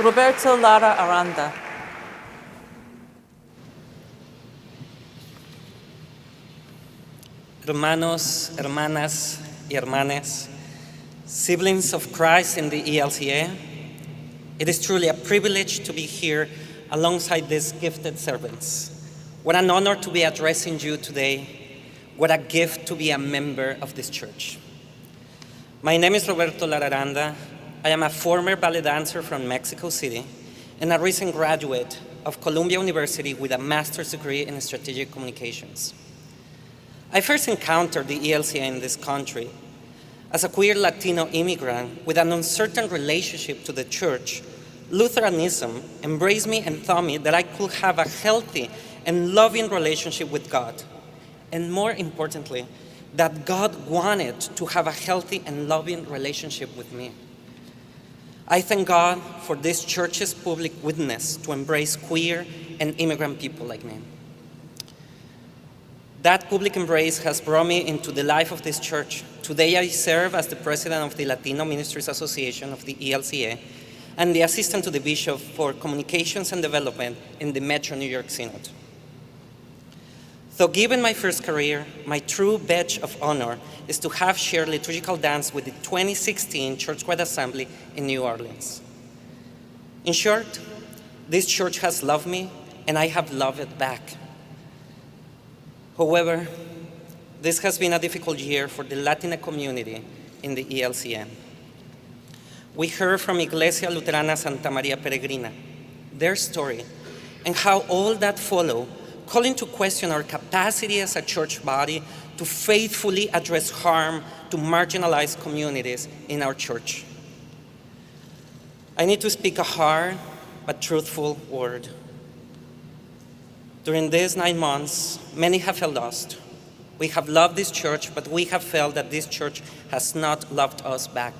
Roberto Lara Aranda. Hermanos, hermanas y hermanes, siblings of Christ in the ELCA, it is truly a privilege to be here alongside these gifted servants. What an honor to be addressing you today. What a gift to be a member of this church. My name is Roberto Lara Aranda. I am a former ballet dancer from Mexico City and a recent graduate of Columbia University with a master's degree in strategic communications. I first encountered the ELCA in this country as a queer Latino immigrant with an uncertain relationship to the church. Lutheranism embraced me and taught me that I could have a healthy and loving relationship with God. And more importantly, that God wanted to have a healthy and loving relationship with me. I thank God for this church's public witness to embrace queer and immigrant people like me. That public embrace has brought me into the life of this church. Today I serve as the president of the Latino Ministries Association of the ELCA and the assistant to the bishop for communications and development in the Metro New York Synod. Though given my first career, my true badge of honor is to have shared liturgical dance with the 2016 Churchwide Assembly in New Orleans. In short, this church has loved me and I have loved it back. However, this has been a difficult year for the Latina community in the ELCA. We heard from Iglesia Luterana Santa Maria Peregrina, their story, and how all that followed, calling to question our capacity as a church body to faithfully address harm to marginalized communities in our church. I need to speak a hard but truthful word. During these 9 months, many have felt lost. We have loved this church, but we have felt that this church has not loved us back.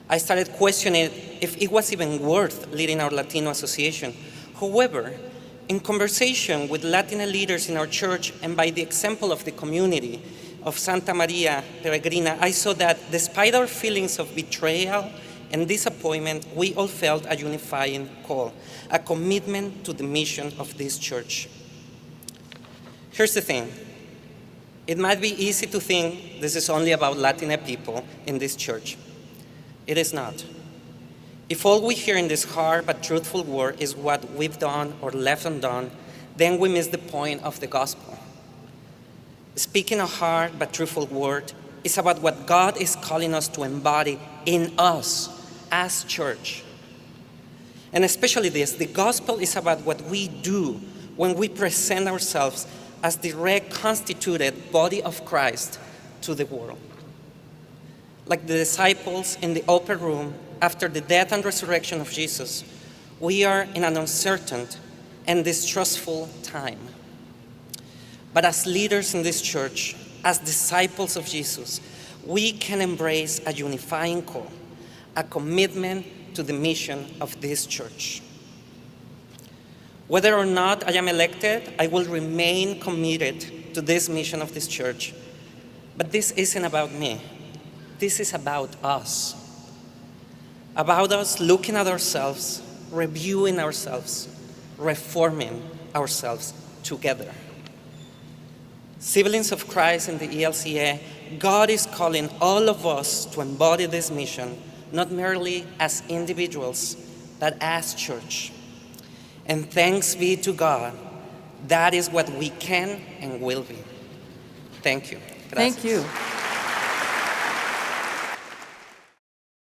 I started questioning if it was even worth leading our Latino association. However, in conversation with Latina leaders in our church and by the example of the community of Santa Maria Peregrina, I saw that despite our feelings of betrayal and disappointment, we all felt a unifying call, a commitment to the mission of this church. Here's the thing. It might be easy to think this is only about Latina people in this church. It is not. If all we hear in this hard but truthful word is what we've done or left undone, then we miss the point of the gospel. Speaking a hard but truthful word is about what God is calling us to embody in us as church. And especially this, the gospel is about what we do when we present ourselves as the reconstituted body of Christ to the world. Like the disciples in the upper room after the death and resurrection of Jesus, we are in an uncertain and distrustful time. But as leaders in this church, as disciples of Jesus, we can embrace a unifying call, a commitment to the mission of this church. Whether or not I am elected, I will remain committed to this mission of this church. But this isn't about me. This is about us. About us looking at ourselves, reviewing ourselves, reforming ourselves together. Siblings of Christ in the ELCA, God is calling all of us to embody this mission, not merely as individuals, but as church. And thanks be to God, that is what we can and will be. Thank you. Gracias. Thank you.